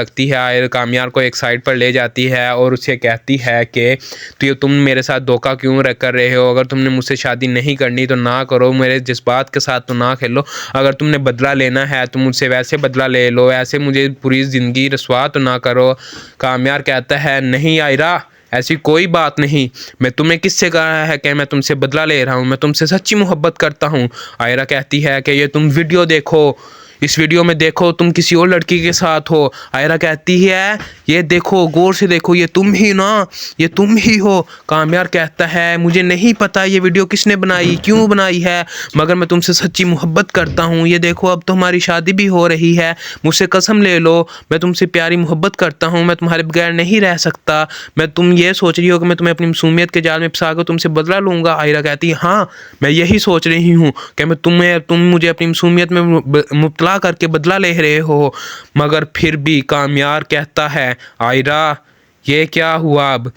लगती है। आयरा कामयार को एक साइड पर ले जाती है और उसे कहती है कि तुम मेरे साथ धोखा क्यों कर रहे हो, अगर तुमने मुझसे शादी नहीं करनी तो ना करो, मेरे जज्बात के साथ तो ना खेलो, अगर तुमने बदला लेना है तो मुझसे वैसे बदला ले लो, ऐसे मुझे पूरी ज़िंदगी रसवा तो ना करो। कामयार कहता है नहीं आयरा, ऐसी कोई बात नहीं, मैं तुम्हें किससे कहा है कि मैं तुमसे बदला ले रहा हूँ, मैं तुमसे सच्ची मोहब्बत करता हूँ। आयरा कहती है कि ये तुम वीडियो देखो, इस वीडियो में देखो तुम किसी और लड़की के साथ हो। आयरा कहती है ये देखो, गौर से देखो, ये तुम ही ना, ये तुम ही हो। कामयार कहता है मुझे नहीं पता ये वीडियो किसने बनाई, क्यों बनाई है, मगर मैं तुमसे सच्ची मोहब्बत करता हूँ। ये देखो अब तो हमारी शादी भी हो रही है, मुझसे कसम ले लो, मैं तुमसे प्यारी मोहब्बत करता हूँ, मैं तुम्हारे बगैर नहीं रह सकता। मैं तुम ये सोच रही हो कि मैं तुम्हें अपनी मासूमियत के जाल में फंसा कर तुमसे बदला लूँगा। आयरा कहती है हाँ, मैं यही सोच रही हूँ कि मैं तुम मुझे अपनी मासूमियत में मुब्तला करके बदला ले रहे हो। मगर फिर भी कामयार कहता है आयरा ये क्या हुआ, अब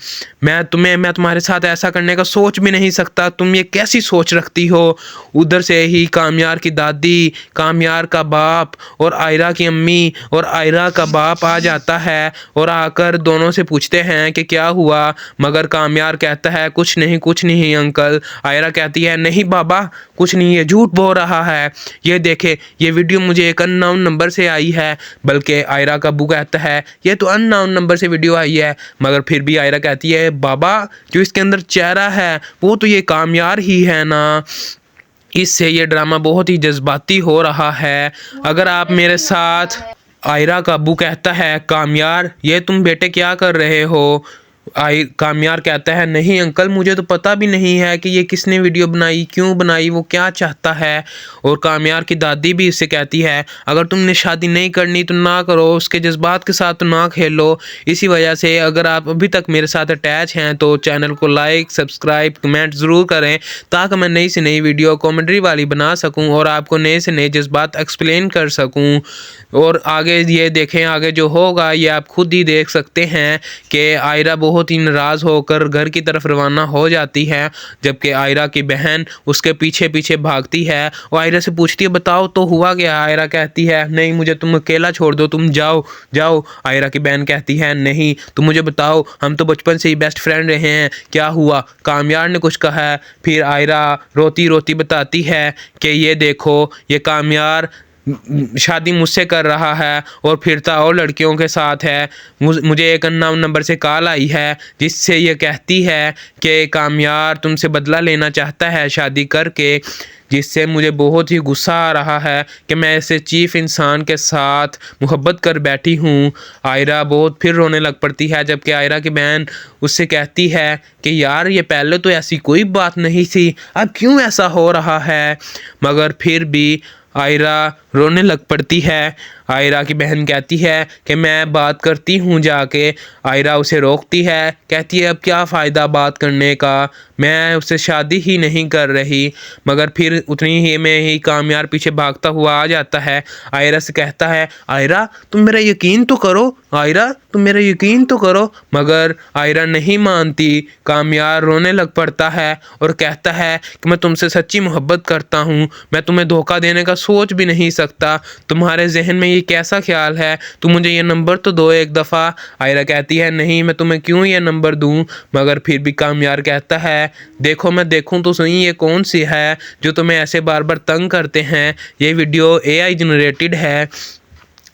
मैं तुम्हारे साथ ऐसा करने का सोच भी नहीं सकता, तुम ये कैसी सोच रखती हो। उधर से ही कामयार की दादी, कामयार का बाप और आयरा की अम्मी और आयरा का बाप आ जाता है और आकर दोनों से पूछते हैं कि क्या हुआ। मगर कामयार कहता है कुछ नहीं अंकल। आयरा कहती है नहीं बाबा, कुछ नहीं, ये झूठ बोल रहा है, ये देखे ये वीडियो मुझे एक अननोन नंबर से आई है। बल्कि आयरा का अब्बू कहता है ये तो अननोन नंबर से वीडियो आई है। मगर फिर भी आयरा कहती है बाबा जो इसके अंदर चेहरा है वो तो ये कामयार ही है ना, इससे ये ड्रामा बहुत ही जज्बाती हो रहा है, अगर आप मेरे साथ। आयरा का अब्बू कहता है कामयार ये तुम बेटे क्या कर रहे हो। कामयार कहता है नहीं अंकल, मुझे तो पता भी नहीं है कि ये किसने वीडियो बनाई, क्यों बनाई, वो क्या चाहता है। और कामयार की दादी भी इससे कहती है अगर तुमने शादी नहीं करनी तो ना करो, उसके जज्बात के साथ तो ना खेलो। इसी वजह से अगर आप अभी तक मेरे साथ अटैच हैं तो चैनल को लाइक, सब्सक्राइब, कमेंट ज़रूर करें ताकि मैं नई से नई वीडियो कॉमेडी वाली बना सकूँ और आपको नए से नए जज्बात एक्सप्लेन कर सकूँ। और आगे ये देखें, आगे जो होगा ये आप खुद ही देख सकते हैं कि आयरा बहुत ही नाराज़ होकर घर की तरफ रवाना हो जाती है, जबकि आयरा की बहन उसके पीछे पीछे भागती है और आयरा से पूछती है बताओ तो हुआ क्या। आयरा कहती है नहीं मुझे तुम अकेला छोड़ दो, तुम जाओ जाओ। आयरा की बहन कहती है नहीं तुम मुझे बताओ, हम तो बचपन से ही बेस्ट फ्रेंड रहे हैं, क्या हुआ। कामयार ने कुछ कहा है। फिर आयरा रोती रोती बताती है कि ये देखो ये कामयार शादी मुझसे कर रहा है और फिरता और लड़कियों के साथ है। मुझे एक अननोन नंबर से कॉल आई है जिससे ये कहती है कि कामयार तुमसे बदला लेना चाहता है शादी करके, जिससे मुझे बहुत ही गुस्सा आ रहा है कि मैं ऐसे चीफ इंसान के साथ मोहब्बत कर बैठी हूँ। आयरा बहुत फिर रोने लग पड़ती है, जबकि आयरा की बहन उससे कहती है कि यार ये पहले तो ऐसी कोई बात नहीं थी, अब क्यों ऐसा हो रहा है। मगर फिर भी आयरा रोने लग पड़ती है। आयरा की बहन कहती है कि मैं बात करती हूँ जाके। आयरा उसे रोकती है, कहती है अब क्या फ़ायदा बात करने का, मैं उससे शादी ही नहीं कर रही। मगर फिर उतनी ही में ही कामयार पीछे भागता हुआ आ जाता है। आयरा से कहता है आयरा तुम मेरा यकीन तो करो, आयरा तुम मेरा यकीन तो करो। मगर आयरा नहीं मानती। कामयार रोने लग पड़ता है और कहता है कि मैं तुमसे सच्ची मोहब्बत करता हूँ, मैं तुम्हें धोखा देने का सोच भी नहीं सकता, तुम्हारे जहन में ये कैसा ख्याल है, तुम मुझे ये नंबर तो दो एक दफ़ा। आयरा कहती है नहीं मैं तुम्हें क्यों ये नंबर दूं। मगर फिर भी कामयार कहता है देखो मैं देखूं तो सही ये कौन सी है जो तुम्हें ऐसे बार बार तंग करते हैं, ये वीडियो AI जनरेटेड है।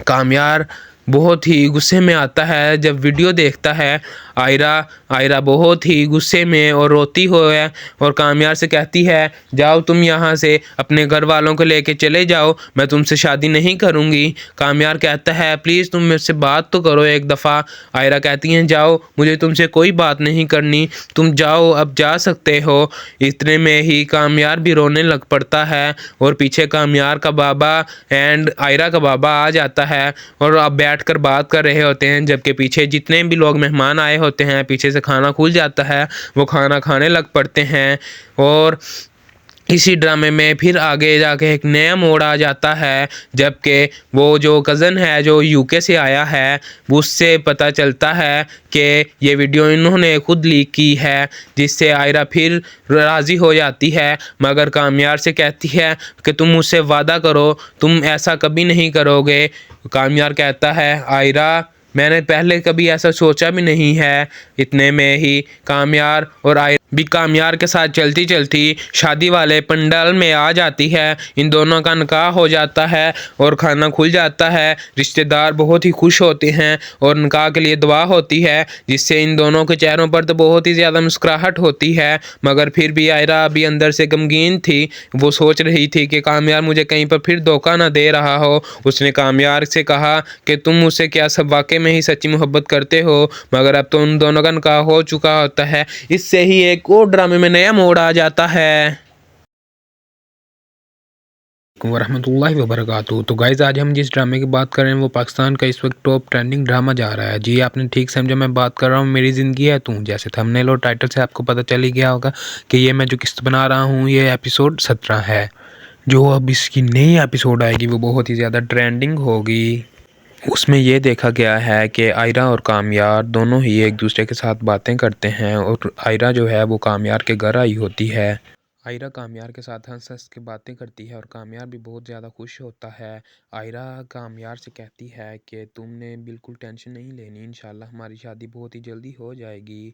कामयार बहुत ही गुस्से में आता है जब वीडियो देखता है। आयरा बहुत ही गुस्से में और रोती हुई और कामयार से कहती है जाओ तुम यहाँ से अपने घर वालों को लेके चले जाओ, मैं तुमसे शादी नहीं करूँगी। कामयार कहता है प्लीज़ तुम मेरे से बात तो करो एक दफ़ा। आयरा कहती हैं जाओ, मुझे तुमसे कोई बात नहीं करनी, तुम जाओ, अब जा सकते हो। इतने में ही कामयार भी रोने लग पड़ता है और पीछे कामयार का बाबा एंड आयरा का बाबा आ जाता है और अब बैठकर बात कर रहे होते हैं, जबकि पीछे जितने भी लोग मेहमान आए होते हैं पीछे से खाना खुल जाता है, वो खाना खाने लग पड़ते हैं। और इसी ड्रामे में फिर आगे जाके एक नया मोड़ आ जाता है, जबकि वो जो कज़न है जो UK से आया है उससे पता चलता है कि ये वीडियो इन्होंने खुद लीक की है, जिससे आयरा फिर राज़ी हो जाती है। मगर कामयार से कहती है कि तुम मुझसे वादा करो तुम ऐसा कभी नहीं करोगे। कामयार कहता है आयरा मैंने पहले कभी ऐसा सोचा भी नहीं है। इतने में ही कामयार और आयरा भी कामयार के साथ चलती चलती शादी वाले पंडाल में आ जाती है। इन दोनों का निकाह हो जाता है और खाना खुल जाता है। रिश्तेदार बहुत ही खुश होते हैं और निकाह के लिए दुआ होती है, जिससे इन दोनों के चेहरों पर तो बहुत ही ज़्यादा मुस्कुराहट होती है। मगर फिर भी आयरा अभी अंदर से गमगीन थी। वो सोच रही थी कि कामयार मुझे कहीं पर फिर धोखा ना दे रहा हो। उसने कामयार से कहा कि तुम मुझसे क्या सब वाकई में ही सच्ची मोहब्बत करते हो? मगर अब तो उन दोनों का निकाह हो चुका होता है। इससे ही एक और ड्रामे में नया मोड़ आ जाता है। वरहमतुल्लाहि वबरकातुहू। तो गाइज़ आज हम जिस ड्रामे की बात कर रहे हैं वो पाकिस्तान का इस वक्त टॉप ट्रेंडिंग ड्रामा जा रहा है। जी आपने ठीक समझा, मैं बात कर रहा हूँ मेरी ज़िंदगी है तू। जैसे थंबनेल और टाइटल से आपको पता चल ही गया होगा कि ये मैं जो किस्त बना रहा हूँ ये एपिसोड 17 है। जो अब इसकी नई एपिसोड आएगी वो बहुत ही ज़्यादा ट्रेंडिंग होगी। उसमें ये देखा गया है कि आयरा और कामयार दोनों ही एक दूसरे के साथ बातें करते हैं और आयरा जो है वो कामयार के घर आई होती है। आयरा कामयार के साथ हंस हंस के बातें करती है और कामयार भी बहुत ज़्यादा खुश होता है। आयरा कामयार से कहती है कि तुमने बिल्कुल टेंशन नहीं लेनी, इंशाल्लाह हमारी शादी बहुत ही जल्दी हो जाएगी।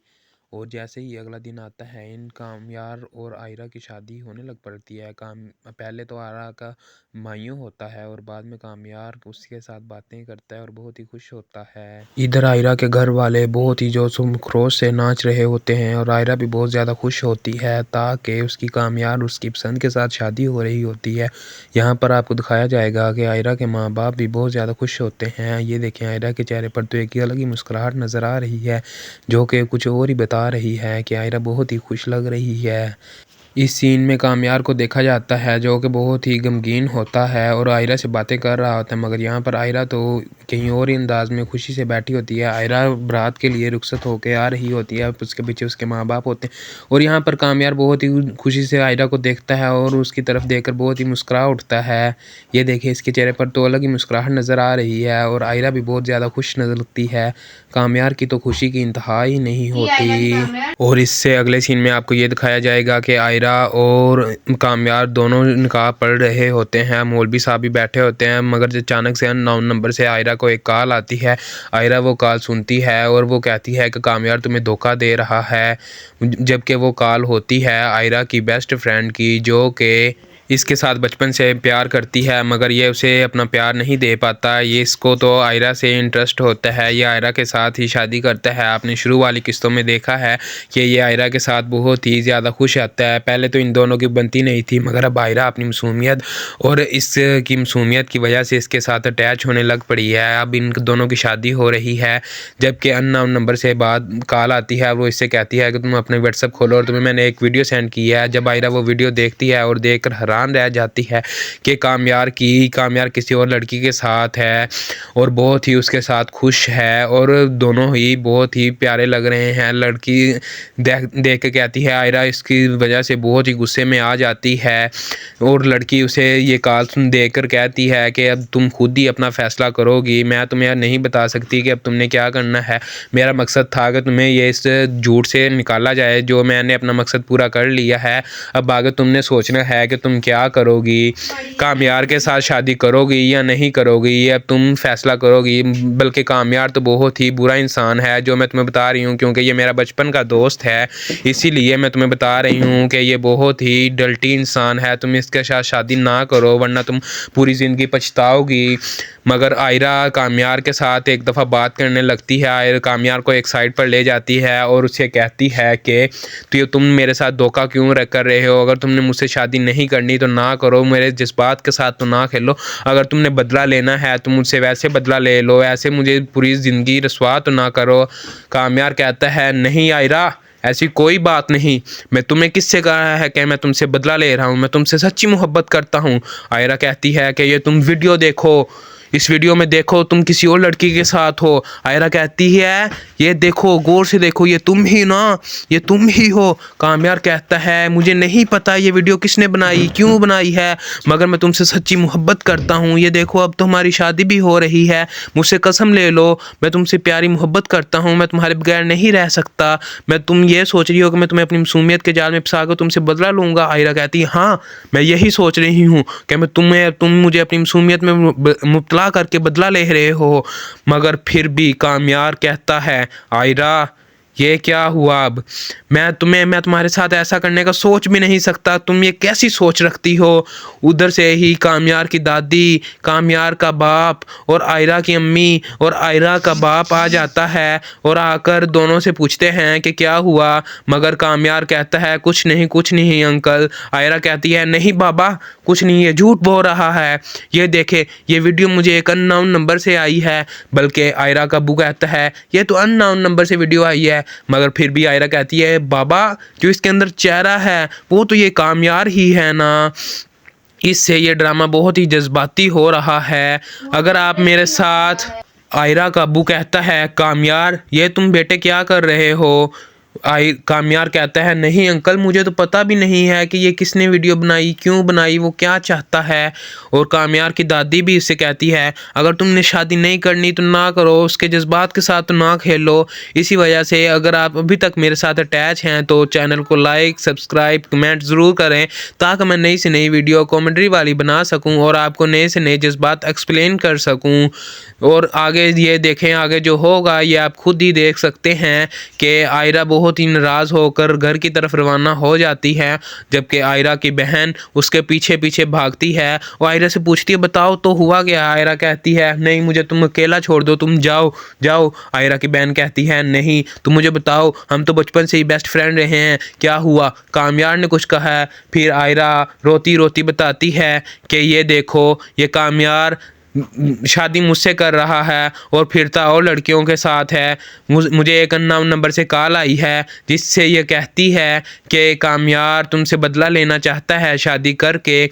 और जैसे ही अगला दिन आता है इन कामयार और आयरा की शादी होने लग पड़ती है। पहले तो आयरा का मायूं होता है और बाद में कामयार उसके साथ बातें करता है और बहुत ही खुश होता है। इधर आयरा के घर वाले बहुत ही जोश व खरोश से नाच रहे होते हैं और आयरा भी बहुत ज़्यादा खुश होती है ताकि उसकी कामयार उसकी पसंद के साथ शादी हो रही होती है। यहाँ पर आपको दिखाया जाएगा कि आयरा के माँ बाप भी बहुत ज़्यादा खुश होते हैं। ये देखें आयरा के चेहरे पर तो एक अलग ही मुस्कुराहट नज़र आ रही है, जो कि कुछ और ही बता रही है कि आयरा बहुत ही खुश लग रही है। इस सीन में कामयार को देखा जाता है जो कि बहुत ही गमगीन होता है और आयरा से बातें कर रहा होता है। मगर यहाँ पर आयरा तो कहीं और ही अंदाज में खुशी से बैठी होती है। आयरा बारात के लिए रुखसत होकर आ रही होती है, उसके पीछे उसके माँ बाप होते हैं और यहाँ पर कामयार बहुत ही खुशी से आयरा को देखता है और उसकी तरफ देखकर बहुत ही मुस्कुरा उठता है। ये देखिए इसके चेहरे पर तो अलग ही मुस्कुराहट नज़र आ रही है और आयरा भी बहुत ज़्यादा खुश नज़र लगती है। कामयार की तो खुशी की इंतहा ही नहीं होती। और इससे अगले सीन में आपको ये दिखाया जाएगा कि आयरा और कामयार दोनों निकाह पढ़ रहे होते हैं। मौलवी साहब भी बैठे होते हैं मगर अचानक से अननोन नंबर से आयरा को एक कॉल आती है। आयरा वो कॉल सुनती है और वो कहती है कि कामयार तुम्हें धोखा दे रहा है, जबकि वो कॉल होती है आयरा की बेस्ट फ्रेंड की, जो कि इसके साथ बचपन से प्यार करती है मगर ये उसे अपना प्यार नहीं दे पाता। ये इसको तो आयरा से इंटरेस्ट होता है, ये आयरा के साथ ही शादी करता है। आपने शुरू वाली किस्तों में देखा है कि ये आयरा के साथ बहुत ही ज़्यादा खुश आता है। पहले तो इन दोनों की बनती नहीं थी मगर अब आयरा अपनी मासूमियत और इसकी मासूमियत की वजह से इसके साथ अटैच होने लग पड़ी है। अब इन दोनों की शादी हो रही है, जबकि अननोन नंबर से बाद कॉल आती है। वो इससे कहती है कि तुम अपने व्हाट्सएप खोलो और तुम्हें मैंने एक वीडियो सेंड की है। जब आयरा वो वीडियो देखती है और देख कर रह जाती है कि कामयार किसी और लड़की के साथ है और बहुत ही उसके साथ खुश है और दोनों ही बहुत ही प्यारे लग रहे हैं। लड़की देख के कहती है, आयरा इसकी वजह से बहुत ही गुस्से में आ जाती है और लड़की उसे ये कॉल देकर कहती है कि अब तुम खुद ही अपना फैसला करोगी, मैं तुम्हें नहीं बता सकती कि अब तुमने क्या करना है। मेरा मकसद था कि तुम्हें ये इस झूठ से निकाला जाए, जो मैंने अपना मकसद पूरा कर लिया है। अब आगे तुमने सोचना है कि तुम क्या करोगी, कामयार के साथ शादी करोगी या नहीं करोगी, ये अब तुम फैसला करोगी। बल्कि कामयार तो बहुत ही बुरा इंसान है, जो मैं तुम्हें बता रही हूँ क्योंकि ये मेरा बचपन का दोस्त है, इसीलिए मैं तुम्हें बता रही हूँ कि ये बहुत ही डल्टी इंसान है। तुम इसके साथ शादी ना करो वरना तुम पूरी ज़िंदगी पछताओगी। मगर आयरा कामयार के साथ एक दफ़ा बात करने लगती है। आयरा कामयार को एक साइड पर ले जाती है और उसे कहती है कि तुम मेरे साथ धोखा क्यों कर रहे हो? अगर तुमने मुझसे शादी नहीं करनी तो ना करो, मेरे जज्बात के साथ तो ना खेलो। अगर तुमने बदला लेना है तो मुझसे वैसे बदला ले लो, ऐसे मुझे पूरी ज़िंदगी रसवा तो ना करो। कामयार कहता है, नहीं आयरा ऐसी कोई बात नहीं, मैं तुम्हें किससे कहा है कि मैं तुमसे बदला ले रहा हूँ, मैं तुमसे सच्ची मोहब्बत करता हूँ। आयरा कहती है कि ये तुम वीडियो देखो, इस वीडियो में देखो तुम किसी और लड़की के साथ हो। आयरा कहती है, ये देखो गौर से देखो, ये तुम ही ना, ये तुम ही हो। कामयार कहता है, मुझे नहीं पता ये वीडियो किसने बनाई, क्यों बनाई है, मगर मैं तुमसे सच्ची मोहब्बत करता हूँ। ये देखो अब तो हमारी शादी भी हो रही है, मुझसे कसम ले लो, मैं तुमसे प्यारी मोहब्बत करता हूँ, मैं तुम्हारे बगैर नहीं रह सकता। मैं तुम ये सोच रही हो कि मैं तुम्हें अपनी मासूमियत के जाल में फंसा कर तुमसे बदला लूँगा। आयरा कहती है, हाँ मैं यही सोच रही हूँ कि तुम मुझे अपनी मासूमियत में मुब्तला क्या करके बदला ले रहे हो। मगर फिर भी कामयार कहता है आयरा ये क्या हुआ, अब मैं तुम्हारे साथ ऐसा करने का सोच भी नहीं सकता, तुम ये कैसी सोच रखती हो। उधर से ही कामयार की दादी, कामयार का बाप और आयरा की अम्मी और आयरा का बाप आ जाता है और आकर दोनों से पूछते हैं कि क्या हुआ। मगर कामयार कहता है कुछ नहीं अंकल। आयरा कहती है नहीं बाबा कुछ नहीं, ये झूठ बोल रहा है, ये देखे ये वीडियो मुझे एक अननोन नंबर से आई है। बल्कि आयरा का अब्बू कहता है ये तो अननोन नंबर से वीडियो आई है। मगर फिर भी आयरा कहती है बाबा जो इसके अंदर चेहरा है वो तो ये कामयार ही है ना। इससे ये ड्रामा बहुत ही जज्बाती हो रहा है। अगर आप मेरे साथ। आयरा का अब्बू कहता है कामयार ये तुम बेटे क्या कर रहे हो। कामयार कहता है नहीं अंकल मुझे तो पता भी नहीं है कि ये किसने वीडियो बनाई, क्यों बनाई, वो क्या चाहता है। और कामयार की दादी भी इससे कहती है अगर तुमने शादी नहीं करनी तो ना करो, उसके जज्बात के साथ तो ना खेलो। इसी वजह से अगर आप अभी तक मेरे साथ अटैच हैं तो चैनल को लाइक सब्सक्राइब कमेंट ज़रूर करें ताकि मैं नई से नई वीडियो कॉमेडी वाली बना सकूँ और आपको नए से नए जज्बात एक्सप्लेन कर सकूँ। और आगे ये देखें, आगे जो होगा ये आप खुद ही देख सकते हैं कि आयरा बहुत ही नाराज़ होकर घर की तरफ रवाना हो जाती है। जबकि आयरा की बहन उसके पीछे पीछे भागती है और आयरा से पूछती है बताओ तो हुआ क्या। आयरा कहती है नहीं मुझे तुम अकेला छोड़ दो, तुम जाओ जाओ। आयरा की बहन कहती है नहीं तुम मुझे बताओ, हम तो बचपन से ही बेस्ट फ्रेंड रहे हैं, क्या हुआ। कामयार ने कुछ कहा है। फिर आयरा रोती रोती बताती है कि ये देखो ये कामयार शादी मुझसे कर रहा है और फिरता और लड़कियों के साथ है। मुझे एक अननोन नंबर से कॉल आई है जिससे ये कहती है कि कामयार तुमसे बदला लेना चाहता है शादी करके,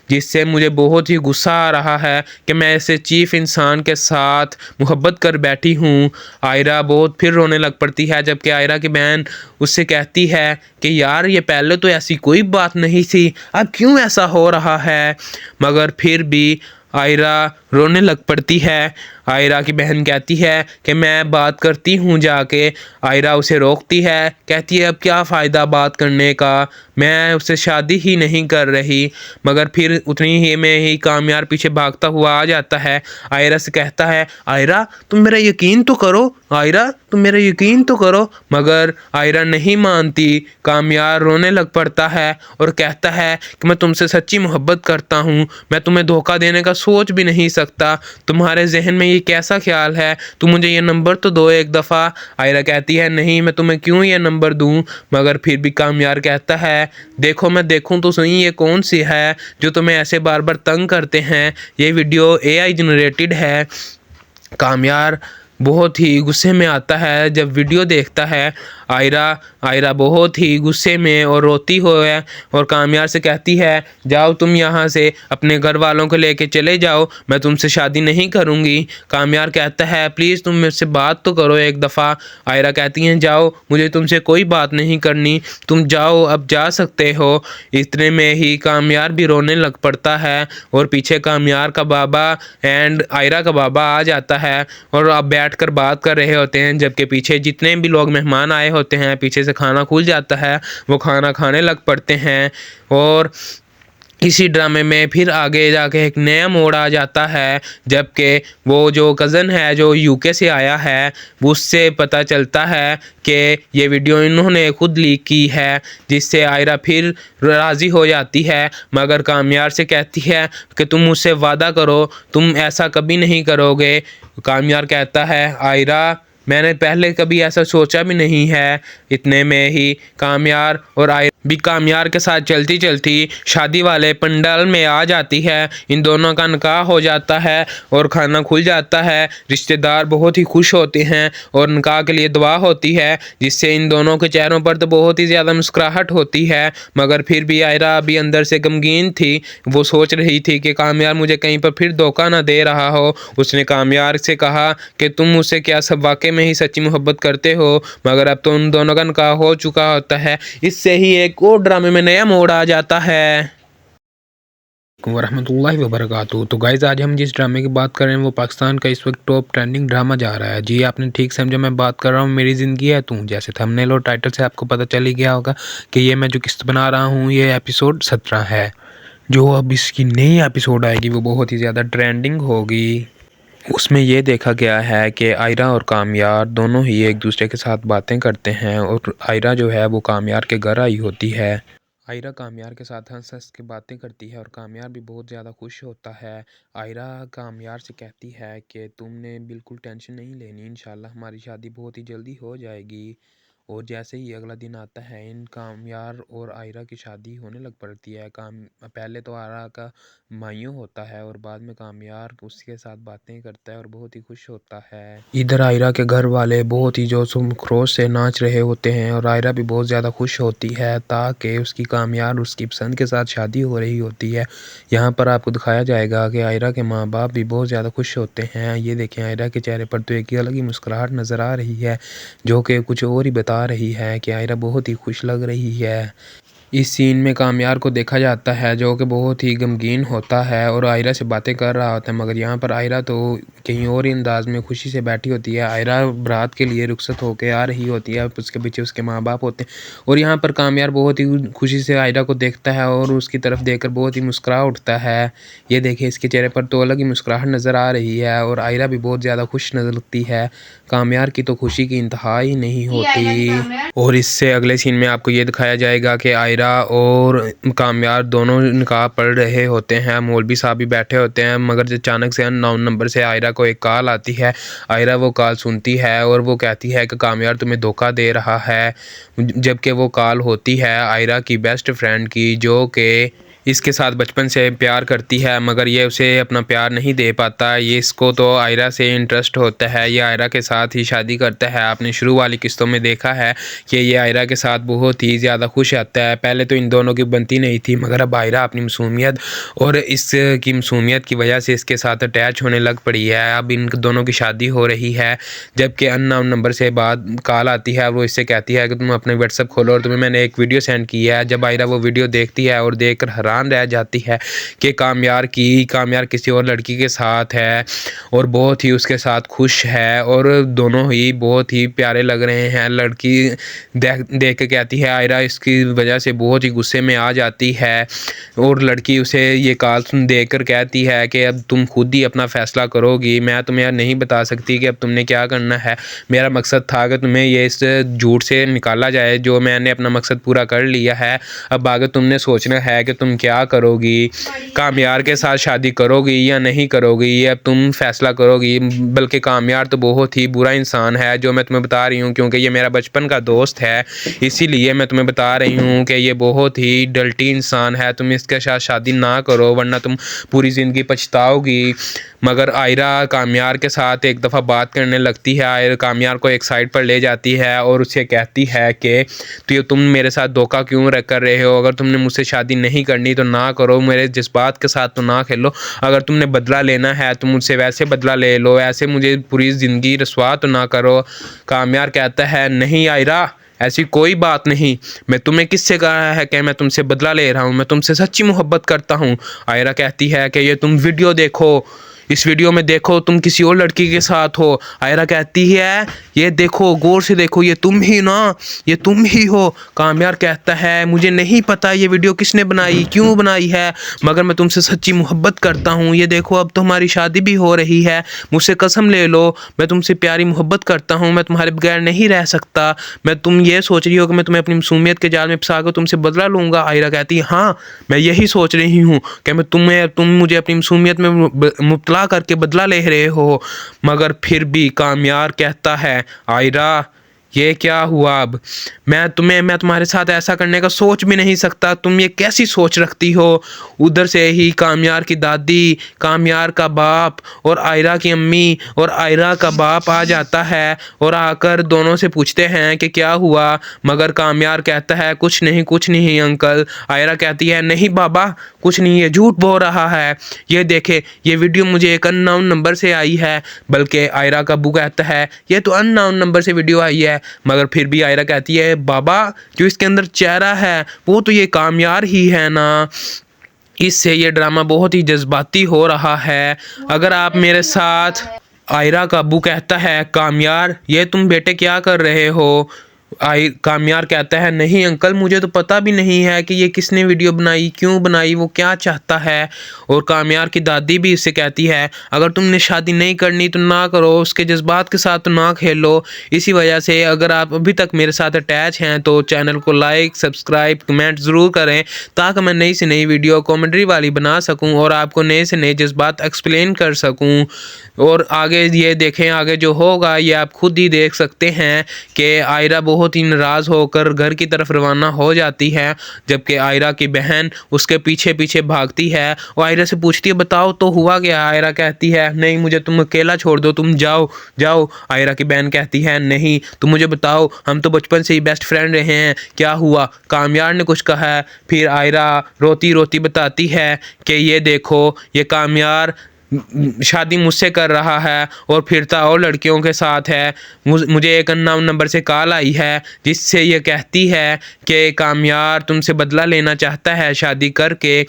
जिससे मुझे बहुत ही गुस्सा आ रहा है कि मैं ऐसे चीफ इंसान के साथ मोहब्बत कर बैठी हूँ। आयरा बहुत फिर रोने लग पड़ती है। जबकि आयरा की बहन उससे कहती है कि यार ये पहले तो ऐसी कोई बात नहीं थी, अब क्यों ऐसा हो रहा है। मगर फिर भी आयरा रोने लग पड़ती है। आयरा की बहन कहती है कि मैं बात करती हूँ जाके। आयरा उसे रोकती है, कहती है अब क्या फ़ायदा बात करने का, मैं उससे शादी ही नहीं कर रही। मगर फिर उतनी ही में ही कामयार पीछे भागता हुआ आ जाता है। आयरा से कहता है आयरा तुम मेरा यकीन तो करो, आयरा तुम मेरा यकीन तो करो। मगर आयरा नहीं मानती। कामयार रोने लग पड़ता है और कहता है कि मैं तुमसे सच्ची मोहब्बत करता हूँ, मैं तुम्हें धोखा देने का सोच भी नहीं सकता। तुम्हारे जहन में ये कैसा ख्याल है, तुम मुझे ये नंबर तो दो एक दफ़ा। आयरा कहती है नहीं मैं तुम्हें क्यों ये नंबर दूं। मगर फिर भी कामयार कहता है देखो मैं देखूं तो सही ये कौन सी है जो तुम्हें ऐसे बार बार तंग करते हैं, ये वीडियो AI जनरेटेड है। कामयार बहुत ही गुस्से में आता है जब वीडियो देखता है। आयरा बहुत ही गुस्से में और रोती हुई और कामयार से कहती है जाओ तुम यहाँ से अपने घर वालों को लेके चले जाओ, मैं तुमसे शादी नहीं करूँगी। कामयार कहता है प्लीज़ तुम मुझसे बात तो करो एक दफ़ा। आयरा कहती हैं जाओ मुझे तुमसे कोई बात नहीं करनी, तुम जाओ अब जा सकते हो। इतने में ही कामयार भी रोने लग पड़ता है और पीछे कामयार का बाबा एंड आयरा का बाबा आ जाता है और अब बैठकर बात कर रहे होते हैं। जबकि पीछे जितने भी लोग मेहमान आए होते हैं पीछे से खाना खुल जाता है, वो खाना खाने लग पड़ते हैं। और इसी ड्रामे में फिर आगे जाके एक नया मोड़ आ जाता है जबकि वो जो कज़न है जो UK से आया है उससे पता चलता है कि ये वीडियो इन्होंने खुद लीक की है, जिससे आयरा फिर राज़ी हो जाती है। मगर कामयार से कहती है कि तुम मुझसे वादा करो तुम ऐसा कभी नहीं करोगे। कामयार कहता है आयरा मैंने पहले कभी ऐसा सोचा भी नहीं है। इतने में ही कामयार और आयरा भी कामयार के साथ चलती चलती शादी वाले पंडाल में आ जाती है। इन दोनों का निकाह हो जाता है और खाना खुल जाता है। रिश्तेदार बहुत ही खुश होते हैं और निकाह के लिए दुआ होती है, जिससे इन दोनों के चेहरों पर तो बहुत ही ज़्यादा मुस्कुराहट होती है। मगर फिर भी आयरा अभी अंदर से गमगीन थी, वो सोच रही थी कि कामयार मुझे कहीं पर फिर धोखा ना दे रहा हो। उसने कामयार से कहा कि तुम मुझसे क्या सब वाकई में ही सच्ची मोहब्बत करते हो। मगर अब तो उन दोनों का निकाह हो चुका होता है। इससे ही एक और ड्रामे में नया मोड़ आ जाता है। वरहमतुल्लाहि वबरकातुहू। तो गाइज़ आज हम जिस ड्रामे की बात कर रहे हैं वो पाकिस्तान का इस वक्त टॉप ट्रेंडिंग ड्रामा जा रहा है। जी आपने ठीक समझा, मैं बात कर रहा हूँ मेरी ज़िंदगी है तू। जैसे थंबनेल और टाइटल से आपको पता चल ही गया होगा कि ये मैं जो किस्त बना रहा हूँ ये एपिसोड 17 है। जो अब इसकी नई एपिसोड आएगी वो बहुत ही ज़्यादा ट्रेंडिंग होगी। उसमें ये देखा गया है कि आयरा और कामयार दोनों ही एक दूसरे के साथ बातें करते हैं और आयरा जो है वो कामयार के घर आई होती है। आयरा कामयार के साथ हंस हंस के बातें करती है और कामयार भी बहुत ज़्यादा खुश होता है। आयरा कामयार से कहती है कि तुमने बिल्कुल टेंशन नहीं लेनी, इंशाल्लाह हमारी शादी बहुत ही जल्दी हो जाएगी। और जैसे ही अगला दिन आता है, इन कामयार और आयरा की शादी होने लग पड़ती है। पहले तो आयरा का मायूं होता है और बाद में कामयार उसके साथ बातें करता है और बहुत ही खुश होता है। इधर आयरा के घर वाले बहुत ही जोश खरोश से नाच रहे होते हैं और आयरा भी बहुत ज़्यादा खुश होती है ताकि उसकी कामयार उसकी पसंद के साथ शादी हो रही होती है। यहाँ पर आपको दिखाया जाएगा कि आयरा के माँ बाप भी बहुत ज़्यादा खुश होते हैं। ये देखें, आयरा के चेहरे पर तो एक अलग ही मुस्कुराहट नज़र आ रही है जो कि कुछ और ही बता रही है कि आयरा बहुत ही खुश लग रही है। इस सीन में कामयार को देखा जाता है जो कि बहुत ही गमगीन होता है और आयरा से बातें कर रहा होता है, मगर यहाँ पर आयरा तो कहीं और ही अंदाज में खुशी से बैठी होती है। आयरा बारात के लिए रुखसत होकर आ रही होती है, उसके पीछे उसके माँ बाप होते हैं और यहाँ पर कामयार बहुत ही खुशी से आयरा को देखता है और उसकी तरफ देखकर बहुत ही मुस्कुरा उठता है। ये देखिए, इसके चेहरे पर तो अलग ही मुस्कुराहट नज़र आ रही है और आयरा भी बहुत ज़्यादा खुश नजर लगती है। कामयार की तो खुशी की इंतहा ही नहीं होती। और इससे अगले सीन में आपको ये दिखाया जाएगा कि आयरा और कामयार दोनों निकाह पढ़ रहे होते हैं। मौलवी साहब भी बैठे होते हैं, मगर अचानक से अननोन नंबर से आयरा को एक कॉल आती है। आयरा वो कॉल सुनती है और वो कहती है कि कामयार तुम्हें धोखा दे रहा है, जबकि वो कॉल होती है आयरा की बेस्ट फ्रेंड की जो कि इसके साथ बचपन से प्यार करती है, मगर ये उसे अपना प्यार नहीं दे पाता। ये इसको तो आयरा से इंटरेस्ट होता है, ये आयरा के साथ ही शादी करता है। आपने शुरू वाली किस्तों में देखा है कि ये आयरा के साथ बहुत ही ज़्यादा खुश आता है। पहले तो इन दोनों की बनती नहीं थी, मगर अब आयरा अपनी मासूमियत और इसकी मासूमियत की वजह से इसके साथ अटैच होने लग पड़ी है। अब इन दोनों की शादी हो रही है, जबकि अननोन नंबर से बाद कॉल आती है। वो इससे कहती है कि तुम अपने व्हाट्सएप खोलो और तुम्हें मैंने एक वीडियो सेंड की है। जब आयरा वो वीडियो देखती है और देख कर रह जाती है कि कामयार किसी और लड़की के साथ है और बहुत ही उसके साथ खुश है और दोनों ही बहुत ही प्यारे लग रहे हैं। लड़की देख के कहती है, आयरा इसकी वजह से बहुत ही गुस्से में आ जाती है और लड़की उसे ये कॉल देकर कहती है कि अब तुम खुद ही अपना फैसला करोगी, मैं तुम्हें नहीं बता सकती कि अब तुमने क्या करना है। मेरा मकसद था कि तुम्हें ये इस झूठ से निकाला जाए, जो मैंने अपना मकसद पूरा कर लिया है। अब आगे तुमने सोचना है कि तुम क्या करोगी, कामयार के साथ शादी करोगी या नहीं करोगी, ये अब तुम फैसला करोगी। बल्कि कामयार तो बहुत ही बुरा इंसान है, जो मैं तुम्हें बता रही हूँ, क्योंकि ये मेरा बचपन का दोस्त है, इसीलिए मैं तुम्हें बता रही हूँ कि ये बहुत ही डल्टी इंसान है। तुम इसके साथ शादी ना करो वरना तुम पूरी ज़िंदगी पछताओगी। मगर आयरा कामयार के साथ एक दफ़ा बात करने लगती है। आयरा कामयार को एक साइड पर ले जाती है और उसे कहती है कि तो तुम मेरे साथ धोखा क्यों कर रहे हो, अगर तुमने मुझसे शादी नहीं करनी तो ना करो, मेरे जज्बात के साथ तो ना खेलो। अगर तुमने बदला लेना है तो मुझसे वैसे बदला ले लो, ऐसे मुझे पूरी ज़िंदगी रसवा तो ना करो। कामयार कहता है, नहीं आयरा, ऐसी कोई बात नहीं, मैं तुम्हें किससे कहा है कि मैं तुमसे बदला ले रहा हूँ, मैं तुमसे सच्ची मोहब्बत करता हूँ। आयरा कहती है कि ये तुम वीडियो देखो, इस वीडियो में देखो तुम किसी और लड़की के साथ हो। आयरा कहती है, ये देखो, गौर से देखो, ये तुम ही ना, ये तुम ही हो। कामयार कहता है, मुझे नहीं पता ये वीडियो किसने बनाई, क्यों बनाई है, मगर मैं तुमसे सच्ची मोहब्बत करता हूँ। ये देखो, अब तो हमारी शादी भी हो रही है, मुझसे कसम ले लो, मैं तुमसे प्यारी मोहब्बत करता हूँ, मैं तुम्हारे बगैर नहीं रह सकता। मैं तुम ये सोच रही हो कि मैं तुम्हें अपनी मासूमियत के जाल में फंसा कर तुमसे बदला लूँगा। आयरा कहती है, हाँ, मैं यही सोच रही हूँ कि तुम मुझे अपनी मासूमियत में मुब्तला करके बदला ले रहे हो। मगर फिर भी कामयार कहता है, आयरा ये क्या हुआ, अब मैं तुम्हारे साथ ऐसा करने का सोच भी नहीं सकता, तुम ये कैसी सोच रखती हो। उधर से ही कामयार की दादी, कामयार का बाप और आयरा की अम्मी और आयरा का बाप आ जाता है और आकर दोनों से पूछते हैं कि क्या हुआ। मगर कामयार कहता है, कुछ नहीं अंकल। आयरा कहती है, नहीं बाबा, कुछ नहीं, ये झूठ बोल रहा है, ये देखे, ये वीडियो मुझे एक अननोन नंबर से आई है। बल्कि आयरा का अब्बू कहता है, ये तो अननोन नंबर से वीडियो आई है। मगर फिर भी आयरा कहती है, बाबा जो इसके अंदर चेहरा है वो तो ये कामयार ही है ना। इससे ये ड्रामा बहुत ही जज्बाती हो रहा है, अगर आप मेरे साथ। आयरा का अब्बू कहता है, कामयार ये तुम बेटे क्या कर रहे हो, कामयार कहता है नहीं अंकल, मुझे तो पता भी नहीं है कि ये किसने वीडियो बनाई, क्यों बनाई, वो क्या चाहता है। और कामयार की दादी भी उससे कहती है अगर तुमने शादी नहीं करनी तो ना करो, उसके जज्बात के साथ तो ना खेलो। इसी वजह से अगर आप अभी तक मेरे साथ अटैच हैं तो चैनल को लाइक, सब्सक्राइब, कमेंट ज़रूर करें ताकि मैं नई से नई वीडियो कॉमेडी वाली बना सकूँ और आपको नए से नए जज्बात एक्सप्लेन कर सकूँ। और आगे ये देखें, आगे जो होगा ये आप खुद ही देख सकते हैं कि आयरा बहुत ही नाराज़ होकर घर की तरफ रवाना हो जाती है, जबकि आयरा की बहन उसके पीछे पीछे भागती है और आयरा से पूछती है बताओ तो हुआ क्या। आयरा कहती है नहीं, मुझे तुम अकेला छोड़ दो, तुम जाओ जाओ। आयरा की बहन कहती है नहीं, तुम मुझे बताओ, हम तो बचपन से ही बेस्ट फ्रेंड रहे हैं, क्या हुआ, कामयार ने कुछ कहा है। फिर आयरा रोती रोती बताती है कि ये देखो, ये कामयार शादी मुझसे कर रहा है और फिरता और लड़कियों के साथ है। मुझे एक अननोन नंबर से कॉल आई है जिससे ये कहती है कि कामयार तुमसे बदला लेना चाहता है शादी करके,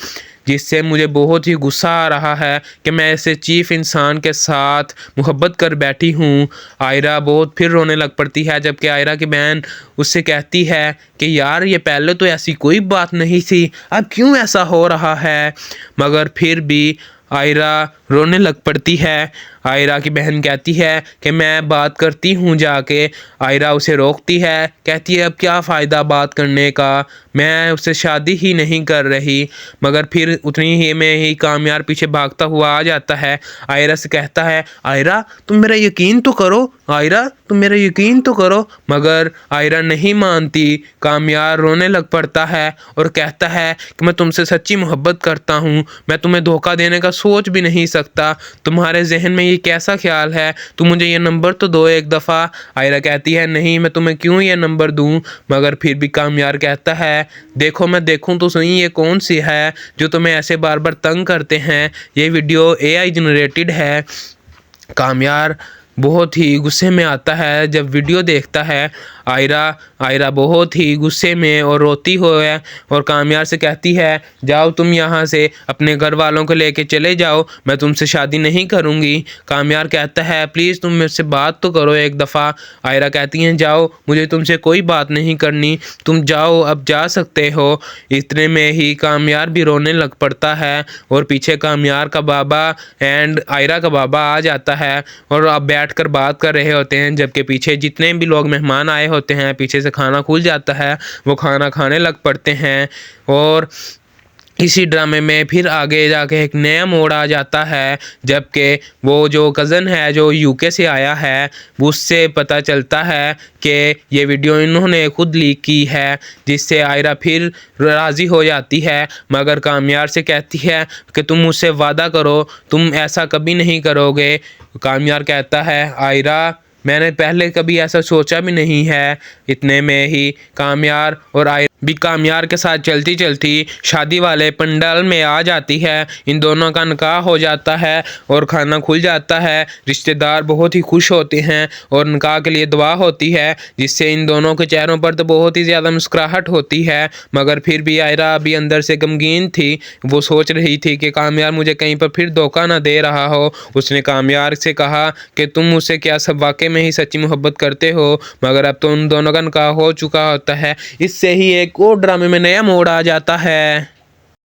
जिससे मुझे बहुत ही गुस्सा आ रहा है कि मैं ऐसे चीफ इंसान के साथ मोहब्बत कर बैठी हूँ। आयरा बहुत फिर रोने लग पड़ती है, जबकि आयरा की बहन उससे कहती है कि यार ये पहले तो ऐसी कोई बात नहीं थी, अब क्यों ऐसा हो रहा है। मगर फिर भी आयरा रोने लग पड़ती है। आयरा की बहन कहती है कि मैं बात करती हूँ जाके। आयरा उसे रोकती है, कहती है अब क्या फ़ायदा बात करने का, मैं उससे शादी ही नहीं कर रही। मगर फिर उतनी ही में ही कामयार पीछे भागता हुआ आ जाता है। आयरा से कहता है आयरा तुम मेरा यकीन तो करो, आयरा तुम मेरा यकीन तो करो। मगर आयरा नहीं मानती। कामयार रोने लग पड़ता है और कहता है कि मैं तुमसे सच्ची मोहब्बत करता हूँ, मैं तुम्हें धोखा देने का सोच भी नहीं सकता, तुम्हारे जहन में ये कैसा ख्याल है, तुम मुझे ये नंबर तो दो एक दफ़ा। आयरा कहती है नहीं, मैं तुम्हें क्यों ये नंबर दूं। मगर फिर भी कामयार कहता है देखो, मैं देखूं तो सही ये कौन सी है जो तुम्हें ऐसे बार बार तंग करते हैं, ये वीडियो AI जनरेटेड है। कामयार बहुत ही गुस्से में आता है जब वीडियो देखता है। आयरा बहुत ही गुस्से में और रोती हुई है और कामयार से कहती है जाओ तुम यहाँ से, अपने घर वालों को लेके चले जाओ, मैं तुमसे शादी नहीं करूँगी। कामयार कहता है प्लीज़ तुम मुझसे बात तो करो एक दफ़ा। आयरा कहती हैं जाओ, मुझे तुमसे कोई बात नहीं करनी, तुम जाओ, अब जा सकते हो। इतने में ही कामयार भी रोने लग पड़ता है और पीछे कामयार का बाबा एंड आयरा का बाबा आ जाता है और अब बैठकर बात कर रहे होते हैं, जबकि पीछे जितने भी लोग मेहमान आए होते हैं पीछे से खाना खुल जाता है, वो खाना खाने लग पड़ते हैं। और इसी ड्रामे में फिर आगे जाके एक नया मोड़ आ जाता है, जबकि वो जो कज़न है जो UK से आया है उससे पता चलता है कि ये वीडियो इन्होंने खुद लीक की है, जिससे आयरा फिर राज़ी हो जाती है। मगर कामयार से कहती है कि तुम मुझसे वादा करो तुम ऐसा कभी नहीं करोगे। कामयार कहता है आयरा मैंने पहले कभी ऐसा सोचा भी नहीं है। इतने में ही कामयार और आयरा भी कामयार के साथ चलती चलती शादी वाले पंडाल में आ जाती है। इन दोनों का निकाह हो जाता है और खाना खुल जाता है। रिश्तेदार बहुत ही खुश होते हैं और निकाह के लिए दुआ होती है, जिससे इन दोनों के चेहरों पर तो बहुत ही ज़्यादा मुस्कुराहट होती है। मगर फिर भी आयरा अभी अंदर से गमगीन थी, वो सोच रही थी कि कामयार मुझे कहीं पर फिर धोखा ना दे रहा हो। उसने कामयार से कहा कि तुम मुझसे क्या सब वाकई में ही सच्ची मोहब्बत करते हो। मगर अब तो उन दोनों का निकाह हो चुका होता है। इससे ही एक और ड्रामे में नया मोड़ आ जाता है।